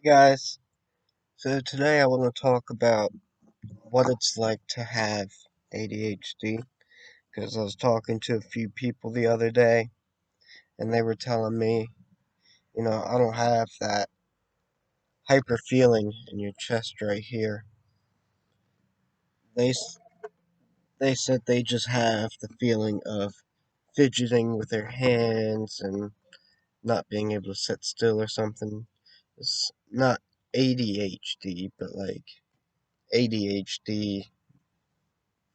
Guys, so today I want to talk about what it's like to have ADHD because I was talking to a few people the other day and they were telling me, I don't have that hyper feeling in your chest right here. They they said they just have the feeling of fidgeting with their hands and not being able to sit still or something. It's not ADHD, but like ADHD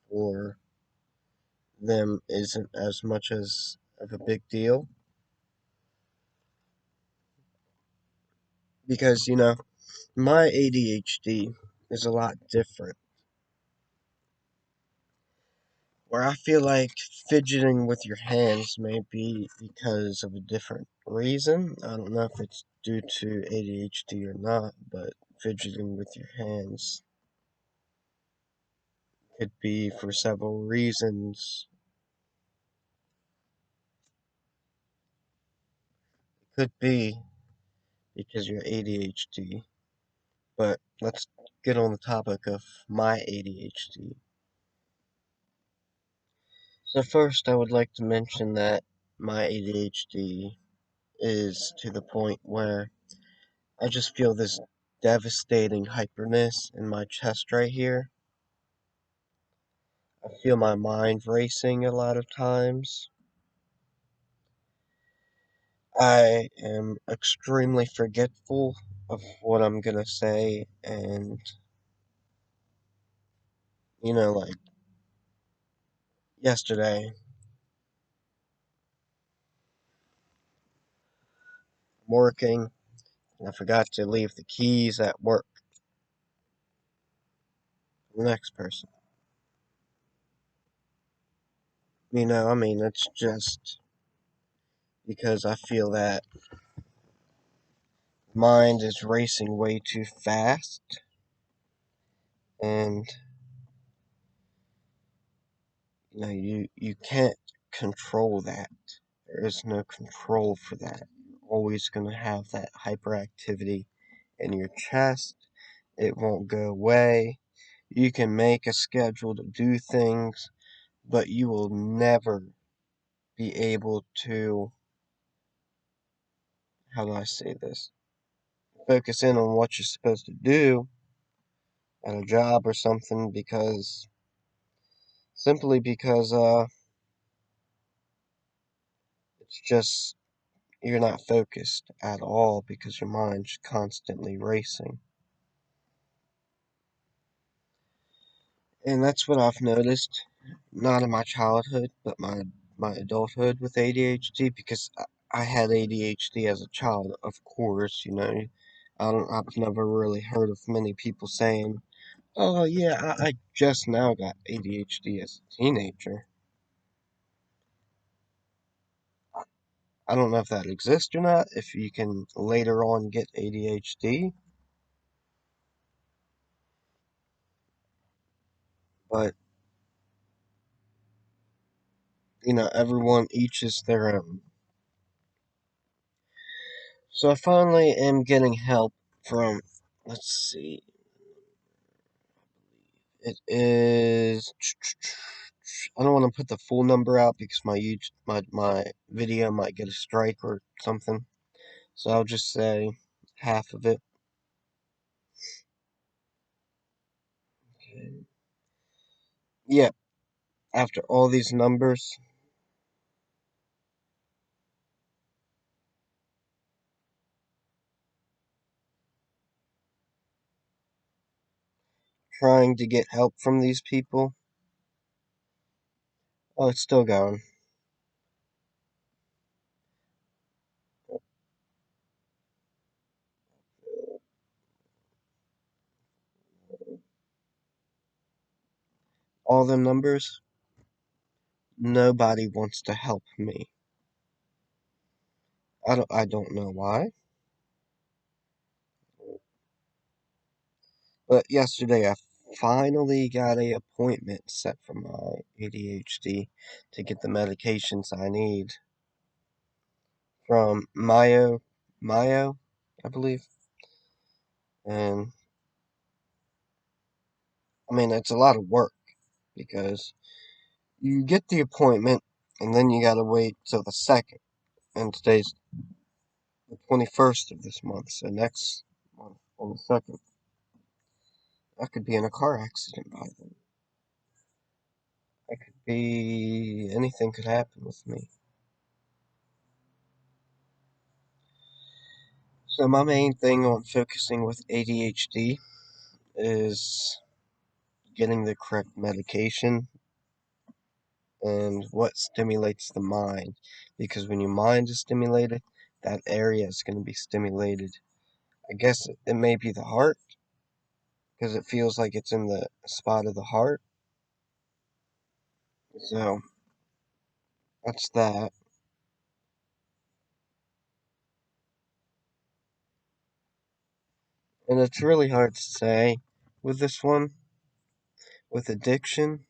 for them isn't as much as of a big deal because my ADHD is a lot different. Where I feel like fidgeting with your hands may be because of a different reason. I don't know if it's due to ADHD or not, but fidgeting with your hands could be for several reasons. It could be because you're ADHD, but let's get on the topic of my ADHD. So first, I would like to mention that my ADHD is to the point where I just feel this devastating hyperness in my chest right here. I feel my mind racing a lot of times. I am extremely forgetful of what I'm gonna say, and like yesterday, I'm working and I forgot to leave the keys at work for the next person. It's just because I feel that mind is racing way too fast, and you can't control that. There is no control for that. You're always going to have that hyperactivity in your chest. It won't go away. You can make a schedule to do things, but you will never be able to, how do I say this, focus in on what you're supposed to do at a job or something simply because it's just you're not focused at all because your mind's constantly racing. And that's what I've noticed, not in my childhood, but my adulthood with ADHD, because I had ADHD as a child, of course, I've never really heard of many people saying, oh yeah, I just now got ADHD as a teenager. I don't know if that exists or not, if you can later on get ADHD, but everyone each is their own. So I finally am getting help from, let's see, it is, I don't want to put the full number out because my video might get a strike or something. So I'll just say half of it. Okay. Yeah, after all these numbers, trying to get help from these people. Oh, it's still going. All the numbers, nobody wants to help me. I don't know why. But yesterday I finally got a appointment set for my ADHD to get the medications I need from Mayo, I believe. And I mean, it's a lot of work because you get the appointment and then you gotta wait till the second. And today's the 21st of this month, so next month on the second, I could be in a car accident by then. I could be anything could happen with me. So my main thing on focusing with ADHD is getting the correct medication and what stimulates the mind. Because when your mind is stimulated, that area is going to be stimulated. I guess it may be the heart, because it feels like it's in the spot of the heart. So that's that. And it's really hard to say with this one, with addiction,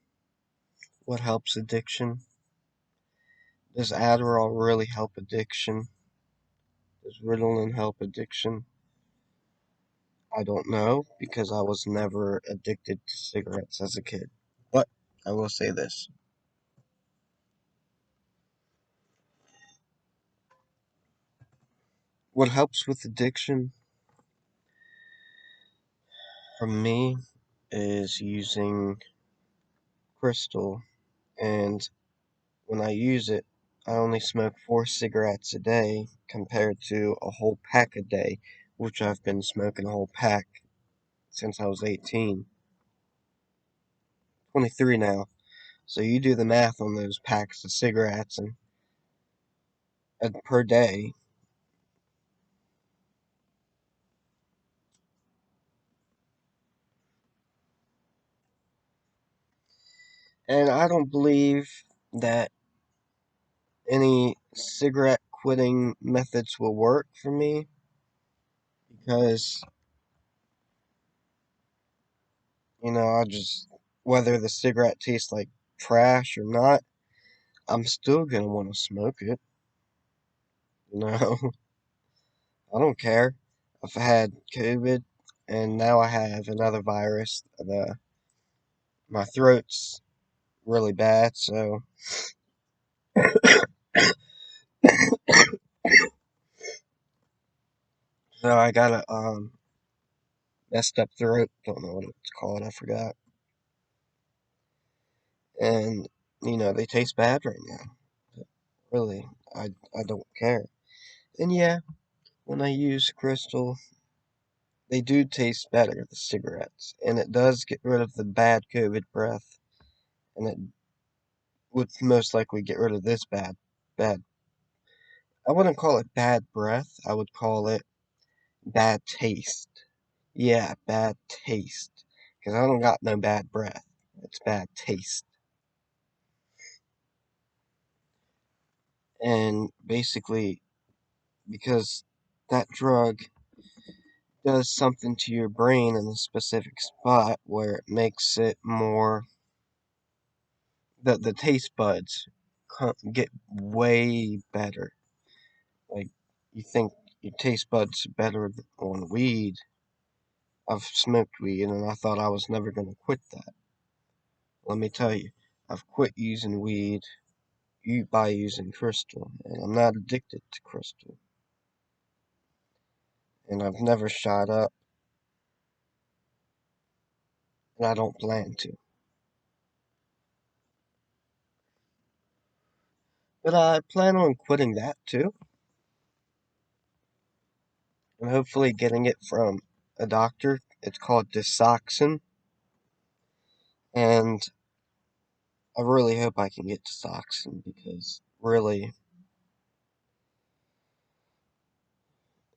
what helps addiction. Does Adderall really help addiction? Does Ritalin help addiction? I don't know because I was never addicted to cigarettes as a kid. But I will say this. What helps with addiction for me is using crystal. And when I use it, I only smoke 4 cigarettes a day compared to a whole pack a day, which I've been smoking a whole pack since I was 18. 23 now. So you do the math on those packs of cigarettes and per day. And I don't believe that any cigarette quitting methods will work for me because, I just, whether the cigarette tastes like trash or not, I'm still gonna want to smoke it. You know, I don't care. I've had COVID and now I have another virus. My throat's really bad, so I got a messed up throat. Don't know what it's called. I forgot. And they taste bad right now. Really, I don't care. And yeah, when I use crystal, they do taste better, the cigarettes, and it does get rid of the bad COVID breath, and it would most likely get rid of this bad. I wouldn't call it bad breath. I would call it bad taste. Yeah, bad taste. Because I don't got no bad breath. It's bad taste. And basically, because that drug does something to your brain in a specific spot where it makes it more the taste buds get way better. Like you think your taste buds are better on weed. I've smoked weed and I thought I was never gonna quit that. Let me tell you, I've quit using weed by using crystal, and I'm not addicted to crystal. And I've never shot up, and I don't plan to. But I plan on quitting that too, and hopefully getting it from a doctor. It's called Disoxin, and I really hope I can get Disoxin because really,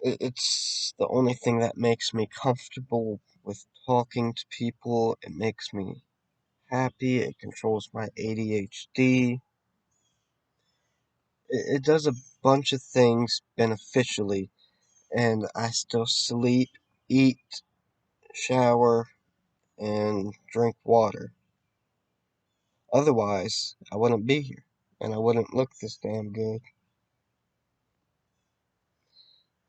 it's the only thing that makes me comfortable with talking to people. It makes me happy. It controls my ADHD. It does a bunch of things beneficially, and I still sleep, eat, shower, and drink water. Otherwise, I wouldn't be here, and I wouldn't look this damn good,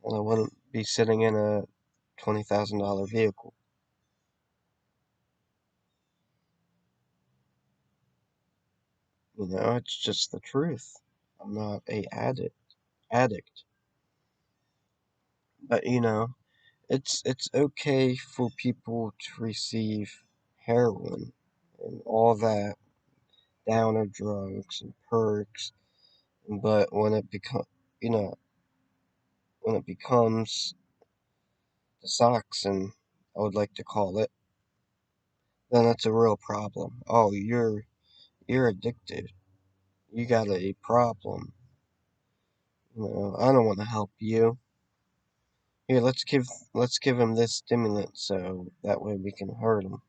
and I wouldn't be sitting in a $20,000 vehicle. It's just the truth. I'm not a addict. But it's okay for people to receive heroin and all that downer drugs and perks, but you know, when it becomes the socks, and I would like to call it, then that's a real problem. Oh, you're addicted. You got a problem. I don't want to help you. Here, let's give him this stimulant so that way we can hurt him.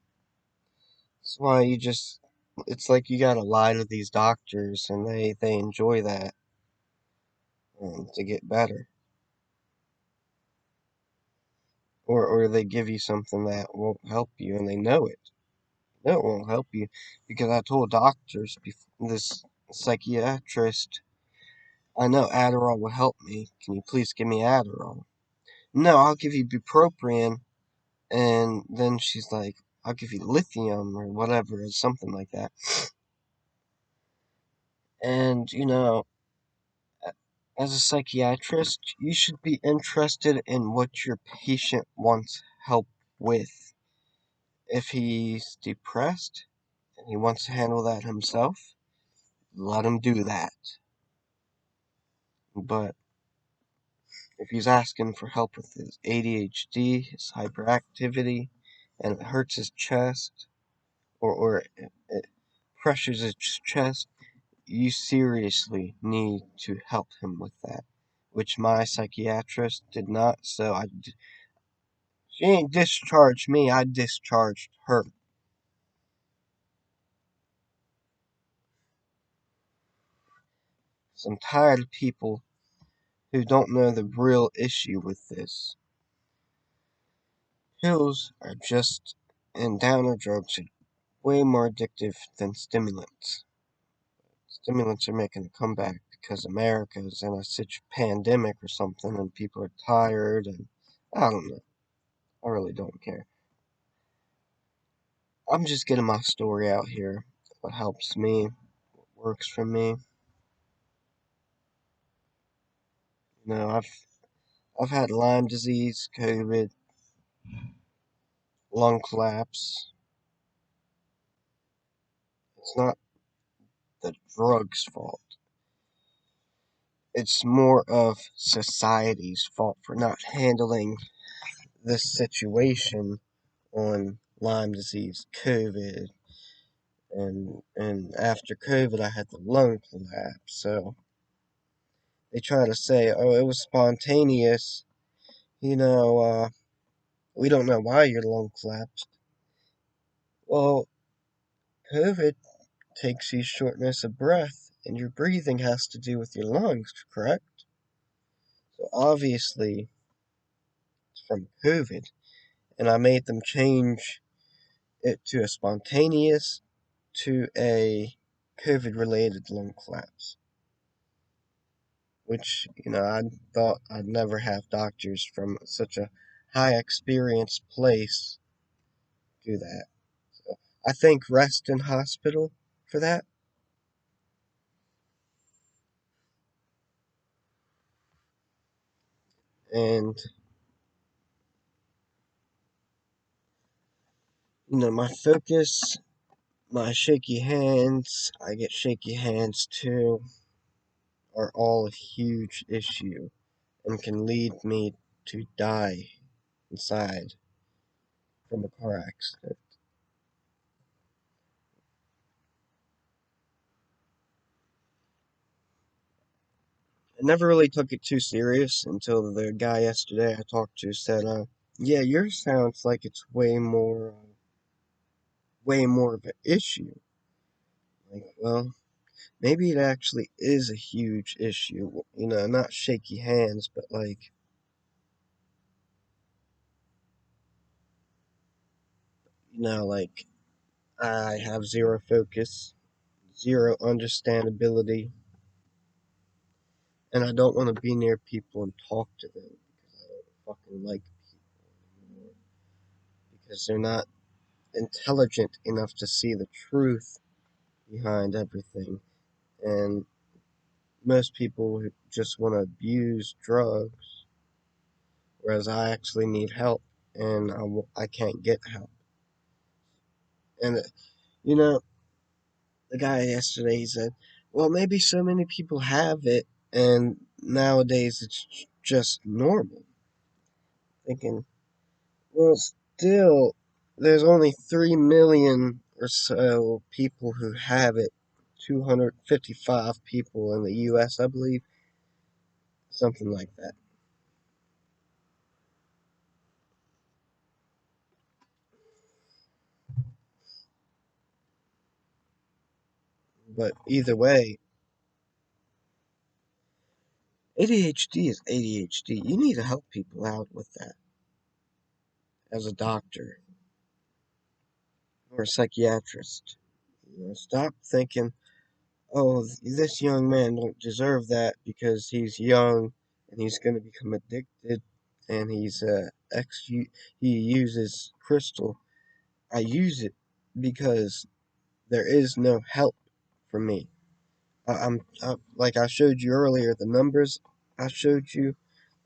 That's why it's like you gotta lie to these doctors, and they enjoy that, to get better. Or they give you something that won't help you, and they know it. No, it won't help you, because I told doctors, this psychiatrist, I know Adderall will help me. Can you please give me Adderall? No, I'll give you bupropion. And then she's like, I'll give you lithium or whatever, or something like that. And, as a psychiatrist, you should be interested in what your patient wants help with. If he's depressed and he wants to handle that himself, let him do that. But if he's asking for help with his ADHD, his hyperactivity, and it hurts his chest, or it pressures his chest, you seriously need to help him with that. Which my psychiatrist did not, she ain't discharged me, I discharged her. So I'm tired of people who don't know the real issue with this. Pills are just, and downer drugs are way more addictive than stimulants. Stimulants are making a comeback because America is in a such pandemic or something, and people are tired, and I don't know. I really don't care. I'm just getting my story out here. What helps me, what works for me. I've had Lyme disease, COVID, lung collapse. It's not the drug's fault. It's more of society's fault for not handling this situation on Lyme disease, COVID, and after COVID I had the lung collapse. So they try to say, oh, it was spontaneous. You know, uh, we don't know why your lung collapsed. Well, COVID takes you shortness of breath, and your breathing has to do with your lungs, correct? So obviously it's from COVID, and I made them change it to a spontaneous to a COVID related lung collapse. Which, I thought I'd never have doctors from such a high experienced place do that. So I thank Reston Hospital for that. And, my focus, my shaky hands, I get shaky hands too, are all a huge issue and can lead me to die inside from a car accident. I never really took it too serious until the guy yesterday I talked to said, yeah, yours sounds like it's way more of an issue. Like, well, maybe it actually is a huge issue. Not shaky hands, but like I have zero focus, zero understandability, and I don't want to be near people and talk to them because I don't fucking like people because they're not intelligent enough to see the truth behind everything. And most people just want to abuse drugs, whereas I actually need help and I can't get help. And, you know, the guy yesterday he said, well, maybe so many people have it, and nowadays it's just normal. Thinking, well, still, there's only 3 million or so people who have it. 255 people in the US, I believe. Something like that. But either way, ADHD is ADHD. You need to help people out with that as a doctor or a psychiatrist. Stop thinking, oh, this young man don't deserve that because he's young and he's going to become addicted and he uses crystal. I use it because there is no help for me. Like I showed you earlier, the numbers I showed you,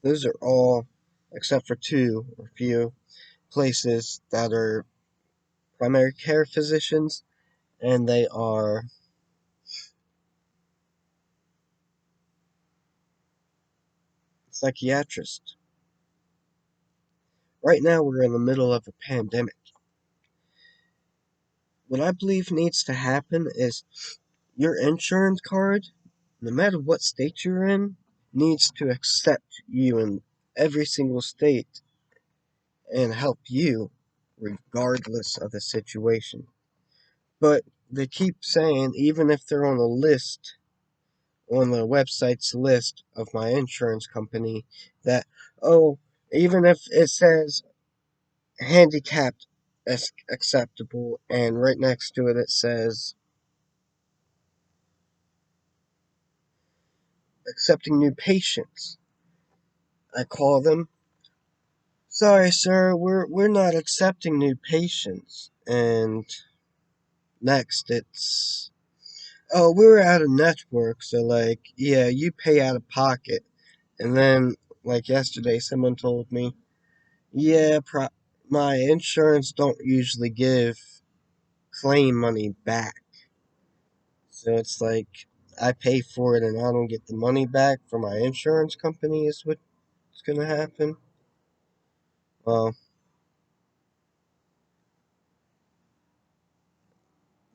those are all, except for two or few places that are primary care physicians, and they are psychiatrists. Right now, we're in the middle of a pandemic. What I believe needs to happen is your insurance card, no matter what state you're in, needs to accept you in every single state and help you regardless of the situation. But they keep saying, even if they're on a list, on the website's list of my insurance company, that, oh, even if it says handicapped as acceptable, and right next to it it says accepting new patients. I call them, sorry, sir, we're not accepting new patients. And next it's, oh, we're out of network, so like, yeah, you pay out of pocket. And then, like yesterday, someone told me, yeah, my insurance don't usually give claim money back. So it's like I pay for it and I don't get the money back from my insurance company is what's gonna happen. Well,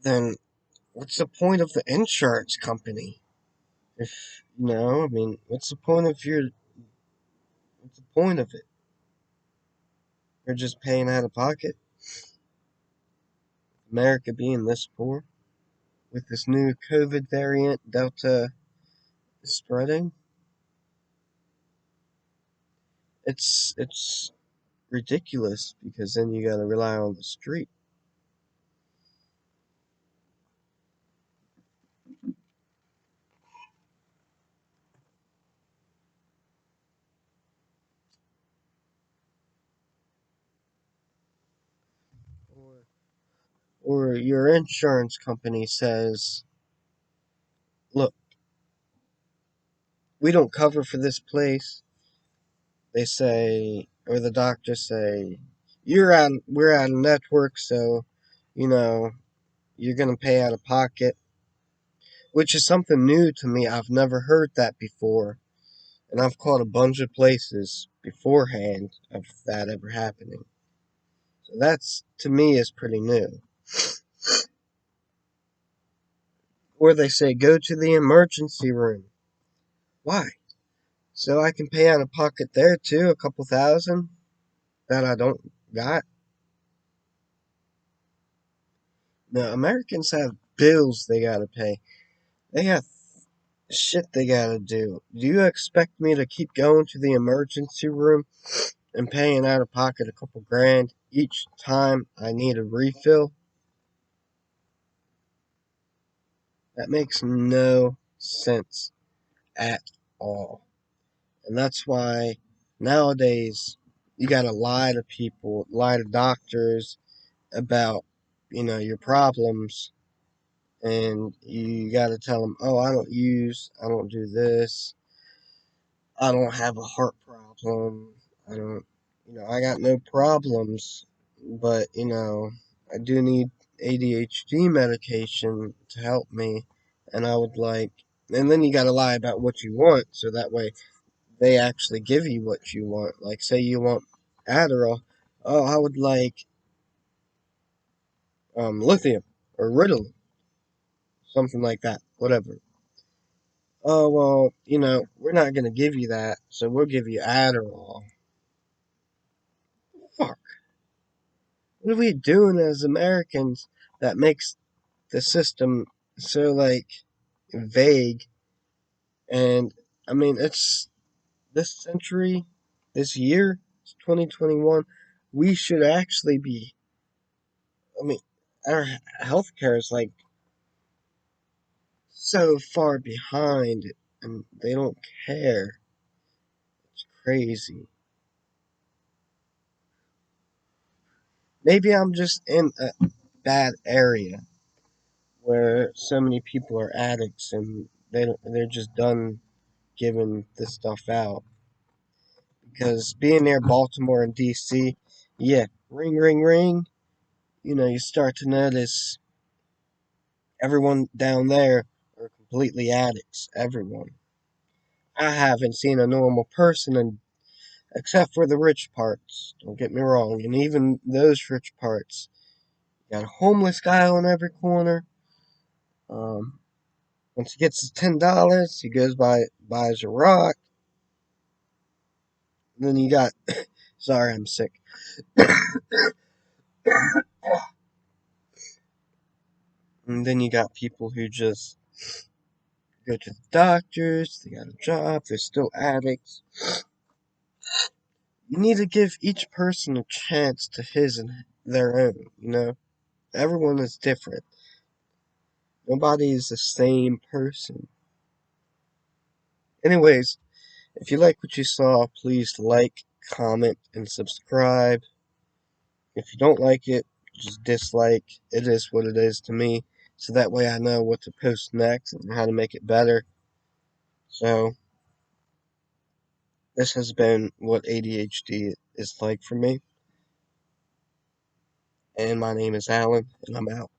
then what's the point of the insurance company? If I mean, what's the point of it? You're just paying out of pocket. America being this poor with this new COVID variant Delta spreading, it's ridiculous because then you gotta rely on the street. Or or your insurance company says, look, we don't cover for this place. They say, or the doctors say, we're out of network, so, you know, you're gonna pay out of pocket, which is something new to me. I've never heard that before, and I've called a bunch of places beforehand of that ever happening. So that's, to me, is pretty new. Or they say, go to the emergency room. Why? So I can pay out of pocket there too, a couple thousand that I don't got. No, Americans have bills they gotta pay. They got shit they gotta do. Do you expect me to keep going to the emergency room and paying out of pocket a couple grand each time I need a refill? That makes no sense at all. And that's why nowadays, you gotta lie to people, lie to doctors about, your problems, and you gotta tell them, oh, I don't do this, I don't have a heart problem, I don't, I got no problems, but, I do need ADHD medication to help me, and I would like, and then you gotta lie about what you want, so that way they actually give you what you want. Like, say you want Adderall, oh, I would like lithium or Ritalin, something like that, whatever. Oh, well, we're not gonna give you that, so we'll give you Adderall. Fuck. What are we doing as Americans that makes the system so, like, vague? And, I mean, it's this century, this year, it's 2021. We should actually be, I mean, our healthcare is, like, so far behind, and they don't care. It's crazy. Maybe I'm just in a bad area where so many people are addicts and they're just done giving this stuff out. Because being near Baltimore and DC, yeah, ring, ring, ring, you start to notice everyone down there are completely addicts. Everyone. I haven't seen a normal person, except for the rich parts. Don't get me wrong. And even those rich parts, you got a homeless guy on every corner. Um, Once he gets his $10, he goes buys a rock. And then you got, sorry, I'm sick. And then you got people who just go to the doctors, they got a job, they're still addicts. You need to give each person a chance to his and their own. Everyone is different. Nobody is the same person. Anyways, if you like what you saw, please like, comment, and subscribe. If you don't like it, just dislike. It is what it is to me. So that way I know what to post next and how to make it better. So, this has been what ADHD is like for me. And my name is Alan, and I'm out.